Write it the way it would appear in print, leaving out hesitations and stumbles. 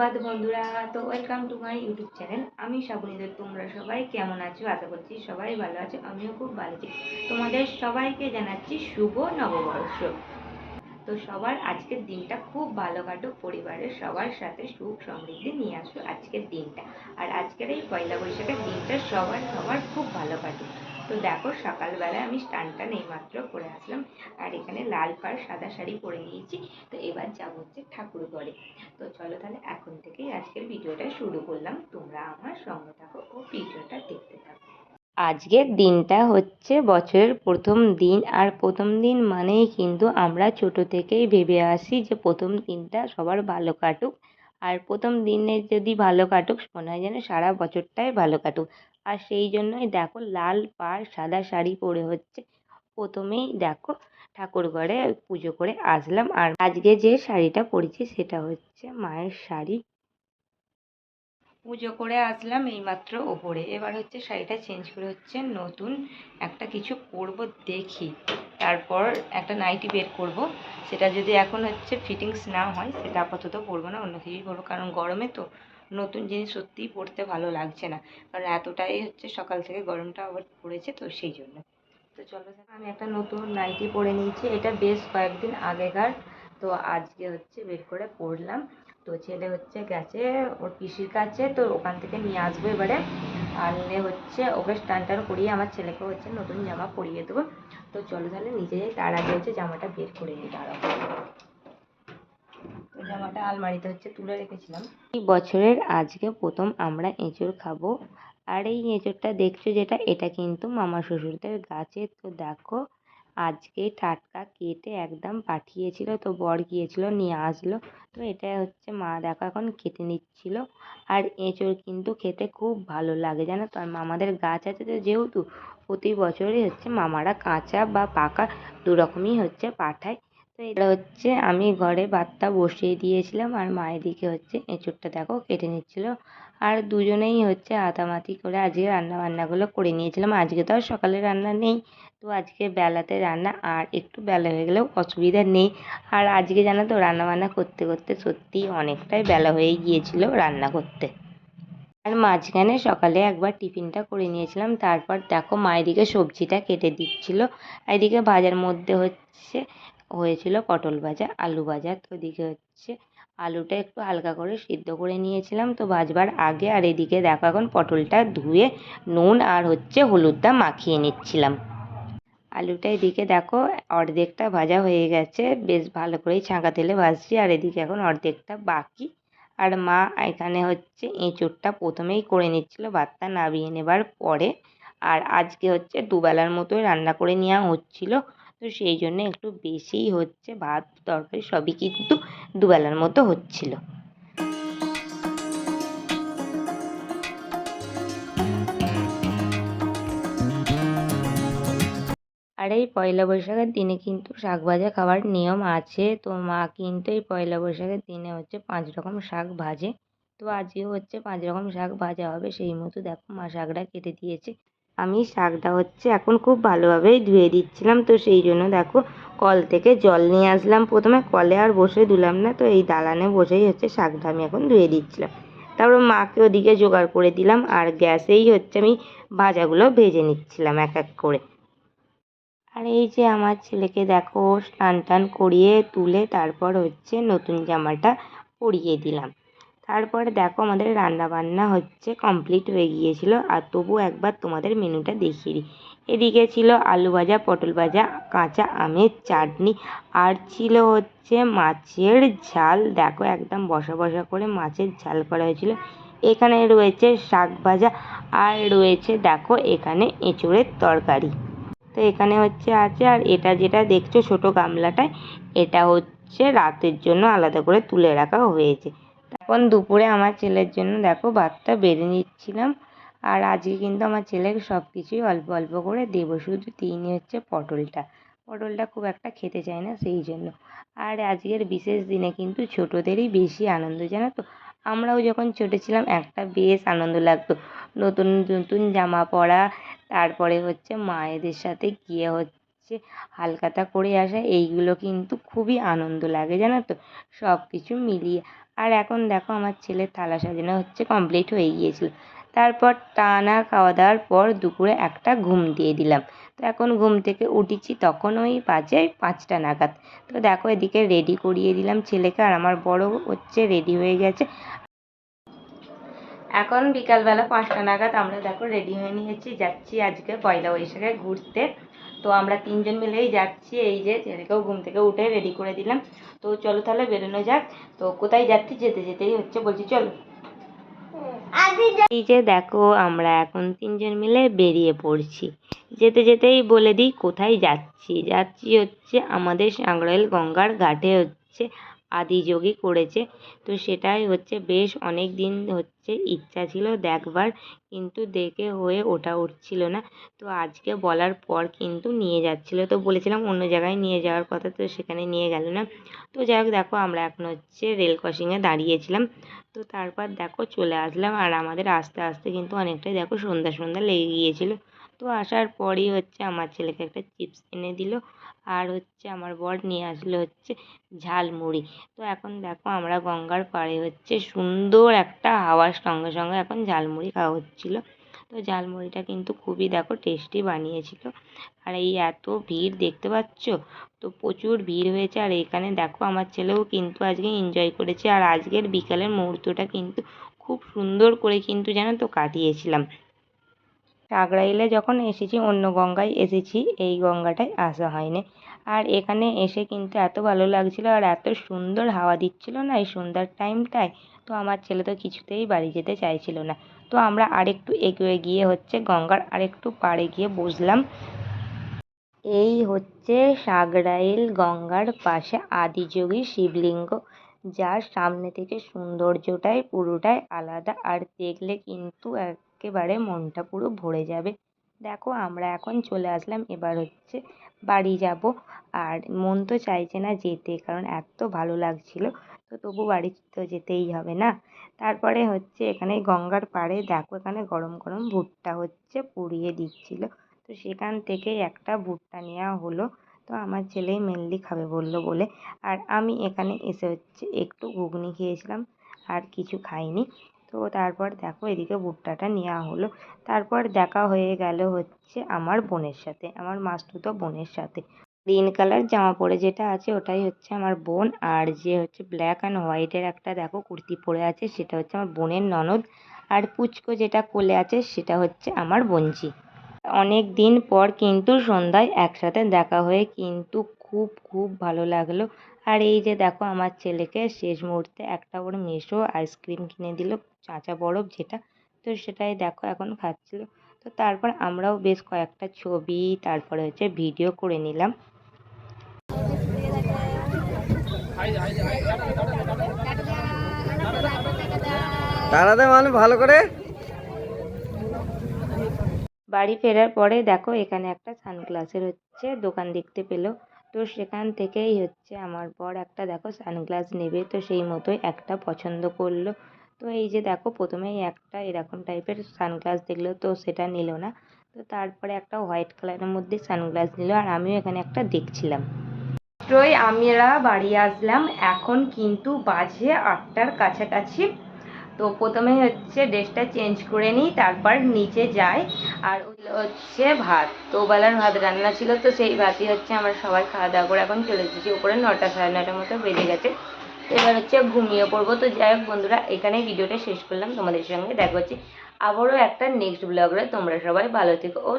সুপ্রভাত বন্ধুরা। তো welcome to my YouTube channel. আমি শ্রাবণী। তোমরা সবাই কেমন আছো? আশা করছি সবাই ভালো আছো, আমিও খুব ভালো আছি। তোমাদের সবাইকে জানাচ্ছি শুভ নববর্ষ। তো সবার আজকের দিনটা খুব ভালো কাটুক, পরিবারের সবার সাথে সুখ সমৃদ্ধি নিয়ে আসো আজকের দিনটা। আর আজকের এই পয়লা বৈশাখের দিনটা সবার খুব ভালো কাটুক। তো দেখো, সকালবেলায় আমি স্নানটা এইমাত্র করে আসলাম, আর এখানে লাল পাড় সাদা শাড়ি পরে নিয়েছি। তো এবার যাবো হচ্ছে ঠাকুর ঘরে। তো চলো তাহলে এখন থেকেই আজকের ভিডিওটা শুরু করলাম। তোমরা আমার সঙ্গে থাকো ও ভিডিওটা দেখতে থাকো। আজকের দিনটা হচ্ছে বছরের প্রথম দিন, আর প্রথম দিন মানেই কিন্তু আমরা ছোট থেকেই ভেবে আসি যে প্রথম দিনটা সবার ভালো কাটুক। আর প্রথম দিনে যদি ভালো কাটুক, মনে হয় যেন সারা বছরটাই ভালো কাটুক। আর সেই জন্যই দেখো, লাল পাড় সাদা শাড়ি পরে হচ্ছে প্রথমেই দেখো ঠাকুর ঘরে পুজো করে আসলাম। আর আজকে যে শাড়িটা পরেছি সেটা হচ্ছে মায়ের শাড়ি। পুজো করে আসলাম এইমাত্র ওপরে। এবার হচ্ছে শাড়িটা চেঞ্জ করে হচ্ছে নতুন একটা কিছু পরব, দেখি। তারপর একটা নাইটি বের করব। সেটা যদি এখন হচ্ছে ফিটিংস না হয়, সেটা আপাতত পরবো না, অন্য কিছুই পরবো। কারণ গরমে তো নতুন জিনিস সত্যিই পরতে ভালো লাগছে না, কারণ এতটাই হচ্ছে সকাল থেকে গরমটা আবার পড়েছে, তো সেই জন্য। তো চলো, আমি একটা নতুন নাইটি পরে নিয়েছি। এটা বেশ কয়েকদিন আগেকার, তো আজকে হচ্ছে বের করে পরলাম। তো ছেলে হচ্ছে গেছে ওর পিসির কাছে, তো ওখান থেকে নিয়ে আসবো এবারে। আনলে হচ্ছে ওকে স্নান টান করিয়ে আমার ছেলেকে হচ্ছে নতুন জামা পরিয়ে দেবো। তো চলো তাহলে নিচে যাই, তার আগে হচ্ছে জামাটা বের করে নিই। দাঁড়াও, তো জামাটা আলমারিতে হচ্ছে তুলে রেখেছিলাম। এই বছরের আজকে প্রথম আমরা এঁচোড় খাবো। আর এই এঁচোড়টা দেখছো যেটা, এটা কিন্তু মামা শ্বশুরদের গাছে। তো দেখো, আজকে টাটকা কেটে একদম পাঠিয়েছিল, তো বর গিয়েছিল নিয়ে আসলো। তো এটা হচ্ছে মা দেখো এখন কেটে নিচ্ছিল। আর এঁচোড় কিন্তু খেতে খুব ভালো লাগে, জানো তো। আর মামাদের গাছ আছে, তো যেহেতু প্রতি বছরই হচ্ছে মামারা কাঁচা বা পাকা দুরকমই হচ্ছে পাঠায়। তো এটা হচ্ছে আমি ঘরে ভাতটা বসিয়ে দিয়েছিলাম, আর মা এদিকে হচ্ছে এঁচোড়টা দেখো কেটে নিচ্ছিল। আর দুজনেই হচ্ছে আতামাতি করে আজকে রান্নাবান্নাগুলো করে নিয়েছিলাম। আজকে তো আর সকালে রান্না নেই, তো আজকে বেলাতে রান্না, আর একটু বেলা হয়ে গেলেও অসুবিধা নেই। আর আজকে জানো তো, রান্নাবান্না করতে করতে সত্যিই অনেকটাই বেলা হয়ে গিয়েছিল রান্না করতে। আর মাঝখানে সকালে একবার টিফিনটা করে নিয়েছিলাম। তারপর দেখো, মা এদিকে সবজিটা কেটে দিচ্ছিল। এদিকে ভাজার মধ্যে হয়েছিল পটল ভাজা, আলু ভাজা। তো এদিকে হচ্ছে আলুটা একটু হালকা করে সিদ্ধ করে নিয়েছিলাম তো ভাজবার আগে। আর এদিকে দেখো এখন পটলটা ধুয়ে নুন আর হচ্ছে হলুদটা মাখিয়ে নিচ্ছিলাম। আলুটা এদিকে দেখো অর্ধেকটা ভাজা হয়ে গেছে, বেশ ভালো করেই ছাঁকা তেলে ভাজছি। আর এদিকে এখন অর্ধেকটা বাকি। আর মা এখানে হচ্ছে এঁচোড়টা প্রথমেই করে নিচ্ছিল ভাতটা নামিয়ে নেবার পরে। আর আজকে হচ্ছে দুবেলার মতোই রান্না করে নেওয়া হচ্ছিল, তো সেই জন্য একটু বেশিই হচ্ছে ভাত তরকারি সবই কিন্তু দুবেলার মতো হচ্ছিল। আর এই পয়লা বৈশাখের দিনে কিন্তু শাক ভাজা খাওয়ার নিয়ম আছে। তো মা কিন্তু এই পয়লা বৈশাখের দিনে হচ্ছে 5 রকম শাক ভাজে। তো আজকেও হচ্ছে 5 রকম শাক ভাজা হবে, সেই মতো দেখো মা শাকটা কেটে দিয়েছে। আমি শাকটা হচ্ছে এখন খুব ভালোভাবেই ধুয়ে দিচ্ছিলাম, তো সেই জন্য দেখো কল থেকে জল নিয়ে আসলাম। প্রথমে কলে আর বসে ধুলাম না, তো এই দালানে বসেই হচ্ছে শাকটা আমি এখন ধুয়ে দিচ্ছিলাম। তারপর মাকে ওদিকে জোগাড় করে দিলাম, আর গ্যাসেই হচ্ছে আমি ভাজাগুলো ভেজে নিচ্ছিলাম এক এক করে। আর এই যে আমার ছেলেকে দেখো স্নান টান করিয়ে তুলে তারপর হচ্ছে নতুন জামাটা পরিয়ে দিলাম। তারপরে দেখো আমাদের রান্না বান্না হচ্ছে কমপ্লিট হয়ে গিয়েছিল। আর তবু একবার তোমাদের মেনুটা দেখিয়ে দিই। এদিকে ছিল আলু ভাজা, পটল ভাজা, কাঁচা আমের চাটনি, আর ছিল হচ্ছে মাছের ঝাল। দেখো একদম বসা বসা করে মাছের ঝাল করা হয়েছিল। এখানে রয়েছে শাক ভাজা, আর রয়েছে দেখো এখানে এঁচোড়ের তরকারি। তো এখানে হচ্ছে আছে। আর এটা যেটা দেখছো ছোট গামলাটায়, এটা হচ্ছে রাতের জন্য আলাদা করে তুলে রাখা হয়েছে। এখন দুপুরে আমার ছেলের জন্য দেখো ভাতটা বেড়ে নিচ্ছিলাম। আর আজকে কিন্তু আমার ছেলেকে সব কিছুই অল্প অল্প করে দেবো, শুধু তিনি হচ্ছে পটলটা খুব একটা খেতে চায় না, সেই জন্য। আর আজকের বিশেষ দিনে কিন্তু ছোটোদেরই বেশি আনন্দ, জানো তো। আমরাও যখন ছোটো ছিলাম একটা বেশ আনন্দ লাগতো, নতুন নতুন জামা পরা, তারপরে হচ্ছে মায়েদের সাথে গিয়ে হচ্ছে হালখাতা করে আসা, এইগুলো কিন্তু খুবই আনন্দ লাগে, জানো তো, সব কিছু মিলিয়ে। আর এখন দেখো আমার ছেলের থালা সাজানো হচ্ছে, কমপ্লিট হয়ে গিয়েছিল। তারপর টানা খাওয়া দাওয়ার পর দুপুরে একটা ঘুম দিয়ে দিলাম। তো এখন ঘুম থেকে উঠেছি তখন ওই বাজে 5টা নাগাদ। তো দেখো এদিকে রেডি করিয়ে দিলাম ছেলেকে, আর আমার বড় হচ্ছে রেডি হয়ে গেছে। এখন বিকালবেলা 5টা নাগাদ আমরা দেখো রেডি হয়ে নিয়েছি, যাচ্ছি আজকে পয়লা বৈশাখে ঘুরতে। তো আমরা 3জন মিলেই যাচ্ছি। এই যে ছেলেকেও ঘুম থেকে উঠে রেডি করে দিলাম। তো চলো তাহলে বেরোনো যাক। তো কোথায় যাচ্ছি, যেতে যেতেই হচ্ছে বলছি চলো। এই যে দেখো আমরা এখন 3জন মিলে বেরিয়ে পড়ছি। যেতে যেতেই বলে দিই কোথায় যাচ্ছি। যাচ্ছি হচ্ছে আমাদের সাঁকরাইল গঙ্গার ঘাটে হচ্ছে আদিযোগী করেছে। তো সেটাই হচ্ছে বেশ অনেক দিন হচ্ছে ইচ্ছা ছিল দেখবার, কিন্তু দেখে হয়ে ওঠা উঠছিল না। তো আজকে বলার পর কিন্তু নিয়ে যাচ্ছিল। তো বলেছিলাম অন্য জায়গায় নিয়ে যাওয়ার কথা, তো সেখানে নিয়ে গেল না। তো যাই হোক দেখো আমরা এখন হচ্ছে রেল ক্রসিংয়ে দাঁড়িয়েছিলাম। তো তারপর দেখো চলে আসলাম, আর আমাদের আস্তে আস্তে কিন্তু অনেকটাই দেখো সন্ধ্যা সন্ধ্যা লেগে গিয়েছিল। তো আসার পরই হচ্ছে আমার ছেলেকে একটা চিপস এনে দিল, আর হচ্ছে আমার বর নিয়ে আসলো হচ্ছে ঝালমুড়ি। তো এখন দেখো আমরা গঙ্গার পাড়ে হচ্ছে সুন্দর একটা হাওয়ার সঙ্গে সঙ্গে এখন ঝালমুড়ি খাওয়া হচ্ছিল। তো ঝালমুড়িটা কিন্তু খুবই দেখো টেস্টি বানিয়েছিল। আর এই এত ভিড় দেখতে পাচ্ছ, তো প্রচুর ভিড় হয়েছে। আর এখানে দেখো আমার ছেলেও কিন্তু আজকে এনজয় করেছে। আর আজকের বিকালের মুহূর্তটা কিন্তু খুব সুন্দর করে কিন্তু জানো তো কাটিয়েছিলাম। সাঁকরাইলে যখন এসেছি অন্য গঙ্গায় এসেছি, এই গঙ্গাটায় আসা হয়নি। আর এখানে এসে কিন্তু এত ভালো লাগছিল, আর এত সুন্দর হাওয়া দিচ্ছিল না এই সন্ধ্যার টাইমটায়। তো আমার ছেলে তো কিছুতেই বাড়ি যেতে চাইছিল না। তো আমরা আরেকটু এগিয়ে গিয়ে হচ্ছে গঙ্গার আরেকটু পাড়ে গিয়ে বসলাম। এই হচ্ছে সাঁকরাইল গঙ্গার পাশে আদিযোগী শিবলিঙ্গ, যার সামনে থেকে সৌন্দর্যটাই পুরোটাই আলাদা। আর দেখলে কিন্তু একেবারে মনটা পুরো ভরে যাবে। দেখো আমরা এখন চলে আসলাম, এবার হচ্ছে বাড়ি যাব। আর মন তো চাইছে না যেতে, কারণ এত ভালো লাগছিল। তো তবু বাড়ি তো যেতেই হবে না। তারপরে হচ্ছে এখানে গঙ্গার পাড়ে দেখো এখানে গরম গরম ভুট্টা হচ্ছে পুড়িয়ে দিচ্ছিল। তো সেখান থেকে একটা ভুট্টা নেওয়া হলো। তো আমার ছেলেই মেনলি খাবে বললো বলে। আর আমি এখানে এসে হচ্ছে একটু ঘুগনি খেয়েছিলাম, আর কিছু খাইনি। তো তারপর দেখো এদিকে ভুট্টাটা নেওয়া হলো। তারপর দেখা হয়ে গেল হচ্ছে আমার বোনের সাথে, আমার মাসতুতো বোনের সাথে। গ্রিন কালার জামা পরে যেটা আছে ওটাই হচ্ছে আমার বোন, আর যে হচ্ছে ব্ল্যাক অ্যান্ড হোয়াইটের একটা দেখো কুর্তি পরে আছে সেটা হচ্ছে আমার বোনের ননদ। আর পুচকো যেটা কোলে আছে সেটা হচ্ছে আমার বোনঝি। অনেক দিন পর কিন্তু সন্ধ্যায় একসাথে দেখা হয়ে কিন্তু খুব খুব ভালো লাগলো। আর এই যে দেখো আমার ছেলেকে শেষ মুহূর্তে একটা ওর মেসো আইসক্রিম কিনে দিল, কাঁচা বরফ যেটা। তো সেটাই দেখো এখন খাচ্ছিল। তো তারপর আমরাও বেশ কয়েকটা ছবি তারপরে হচ্ছে ভিডিও করে নিলাম। তাড়াতে মানে ভালো করে। বাড়ি ফেরার পরে দেখো এখানে একটা সানগ্লাসের হচ্ছে দোকান দেখতে পেলো। তো সেখান থেকেই হচ্ছে আমার বর একটা দেখো সানগ্লাস নেবে, তো সেই মতোই একটা পছন্দ করলো। তো এই যে দেখো প্রথমেই একটা এরকম টাইপের সানগ্লাস দেখলো, তো সেটা নিল না। তো তারপরে একটা হোয়াইট কালারের মধ্যে সানগ্লাস নিল, আর আমিও এখানে একটা দেখছিলাম। মাত্রই আমরা বাড়ি আসলাম, এখন কিন্তু বাজে 8টার কাছাকাছি। তো প্রথমে হচ্ছে ড্রেসটা চেঞ্জ করে নিই, তারপর নিচে যাই। আর হচ্ছে ভাত, তো বেলার ভাত রান্না ছিল, তো সেই ভাতই হচ্ছে আমরা সবাই খাওয়া দাওয়া করে এখন চলে এসেছি উপরে। 9টা সাড়ে 9টার মতো বেজে গেছে। এবার হচ্ছে ঘুমিয়ে পড়বো। তো যাই হোক বন্ধুরা, এখানেই ভিডিওটা শেষ করলাম। তোমাদের সঙ্গে দেখা হচ্ছে আবারও একটা নেক্সট ব্লগে। তোমরা সবাই ভালো থেকো ও